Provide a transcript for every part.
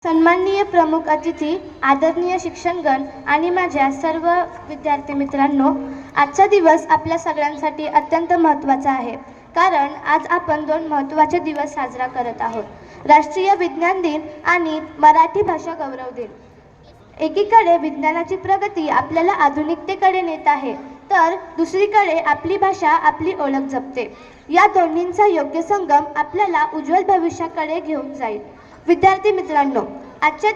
सन्माननीय प्रमुख अतिथी, आदरणीय शिक्षकगण आणि माझ्या सर्व विद्यार्थी मित्रांनो, आजचा दिवस आपल्या सगळ्यांसाठी अत्यंत महत्त्वाचा आहे. कारण आज आपण दोन महत्त्वाचे दिवस साजरा करत आहोत. राष्ट्रीय विज्ञान दिन आणि मराठी भाषा गौरव दिन. एकीकडे विज्ञानाची प्रगती आपल्याला आधुनिकतेकडे नेत आहे, तर दुसरीकडे आपली भाषा आपली ओळख जपते. या दोन्हींचा योग्य संगम आपल्याला उज्ज्वल भविष्याकडे घेऊन जाईल. विद्यार्थी मित्रांनो, आजच्या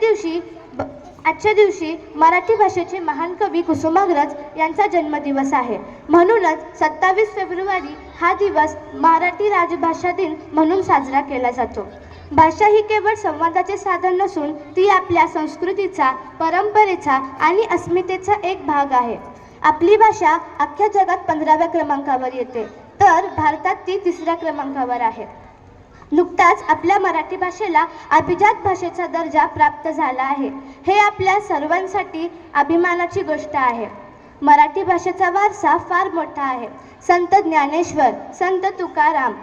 दिवशी मराठी भाषेचे महान कवी कुसुमाग्रज यांचा जन्मदिवस आहे. म्हणूनच 27 फेब्रुवारी हा दिवस मराठी राजभाषा दिन म्हणून साजरा केला जातो. भाषा ही केवळ संवादाचे साधन नसून ती आपल्या संस्कृतीचा, परंपरेचा आणि अस्मितेचा एक भाग आहे. आपली भाषा अख्ख्या जगात 15व्या क्रमांकावर येते, तर भारतात ती 3ऱ्या क्रमांकावर आहे. नुकताच आपल्या मराठी भाषेला अभिजात भाषेचा दर्जा प्राप्त झाला आहे. हे आपल्या सर्वांसाठी अभिमानाची गोष्ट आहे. मराठी भाषेचा वारसा फार मोठा आहे. संत ज्ञानेश्वर, संत तुकाराम,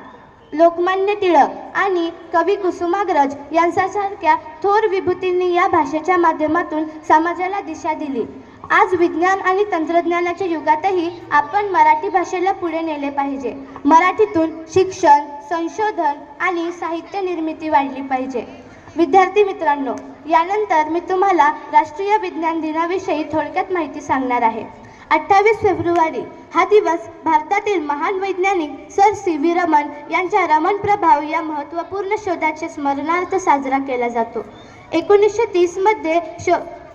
लोकमान्य टिळक आणि कवी कुसुमाग्रज यांच्यासारख्या थोर विभूतींनी या भाषेच्या माध्यमातून समाजाला दिशा दिली. आज विज्ञान आणि तंत्रज्ञानाच्या युगातही आपण मराठी भाषेला पुढे नेले पाहिजे. मराठीतून शिक्षण, संशोधन आणि साहित्य निर्मिती वाढली पाहिजे. विद्यार्थी मित्रांनो, यानंतर मी तुम्हाला राष्ट्रीय विज्ञान दिनाविषयी थोडक्यात माहिती सांगणार आहे. 28 फेब्रुवारी हा दिवस भारतातील महान वैज्ञानिक सर सी.व्ही. रमन यांच्या रमन प्रभाव या महत्त्वपूर्ण शोधाच्या स्मरणार्थ साजरा केला जातो.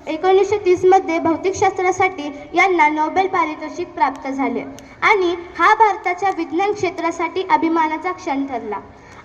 1930 मध्ये भौतिकशास्त्रासाठी यांना नोबेल पारितोषिक प्राप्त झाले आणि हा भारताच्या विज्ञान क्षेत्रासाठी अभिमानाचा क्षण ठरला.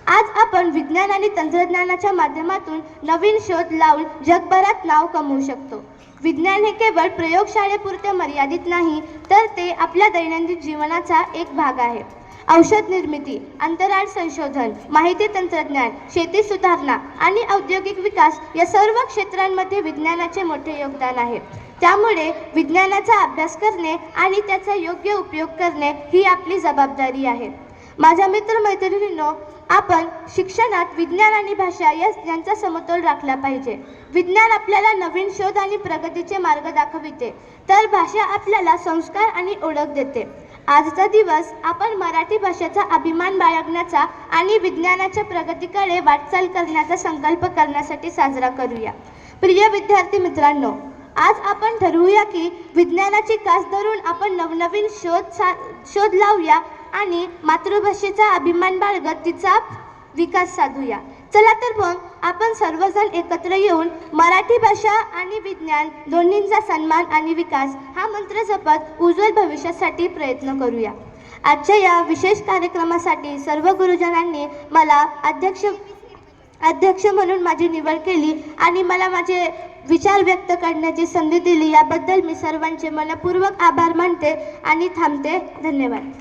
आज आपण विज्ञान आणि तंत्रज्ञानाच्या माध्यमातून नवीन शोध लावून जगभरात नाव कमवू शकतो. विज्ञान हे केवळ प्रयोगशाळेपुरते मर्यादित नाही, तर ते आपल्या दैनंदिन जीवनाचा एक भाग आहे. औषध निर्मिती, अंतराळ संशोधन, माहिती तंत्रज्ञान, शेती सुधारणा आणि औद्योगिक विकास या सर्व क्षेत्रांमध्ये विज्ञानाचे मोठे योगदान आहे. त्यामुळे विज्ञानाचा अभ्यास करणे आणि त्याचा योग्य उपयोग करणे ही आपली जबाबदारी आहे. माझ्या मित्रमैत्रिणींनो, आपण शिक्षणात विज्ञान आणि भाषा यांचा समतोल राखला पाहिजे. विज्ञान आपल्याला नवीन शोध आणि प्रगतीचे मार्ग दाखविते, तर भाषा आपल्याला संस्कार आणि ओळख देते. आजचा दिवस आपण मराठी भाषेचा अभिमान बाळगण्याचा आणि विज्ञानाच्या प्रगतीकडे वाटचाल करण्याचा संकल्प करण्यासाठी साजरा करूया. प्रिय विद्यार्थी मित्रांनो, आज आपण ठरवूया की विज्ञानाची कास धरून आपण नवनवीन शोध लावूया आणि मातृभाषेचा अभिमान बाळगत तिचा विकास साधूया. चला तर मग आपण सर्वजण एकत्र येऊन मराठी भाषा आणि विज्ञान दोन्हींचा सन्मान आणि विकास हा मंत्र जपत उज्ज्वल भविष्यासाठी प्रयत्न करूया. आजच्या या विशेष कार्यक्रमासाठी सर्व गुरुजनांनी मला अध्यक्ष म्हणून माझी निवड केली आणि मला माझे विचार व्यक्त करण्याची संधी दिली, याबद्दल मी सर्वांचे मनपूर्वक आभार मानते आणि थांबते. धन्यवाद.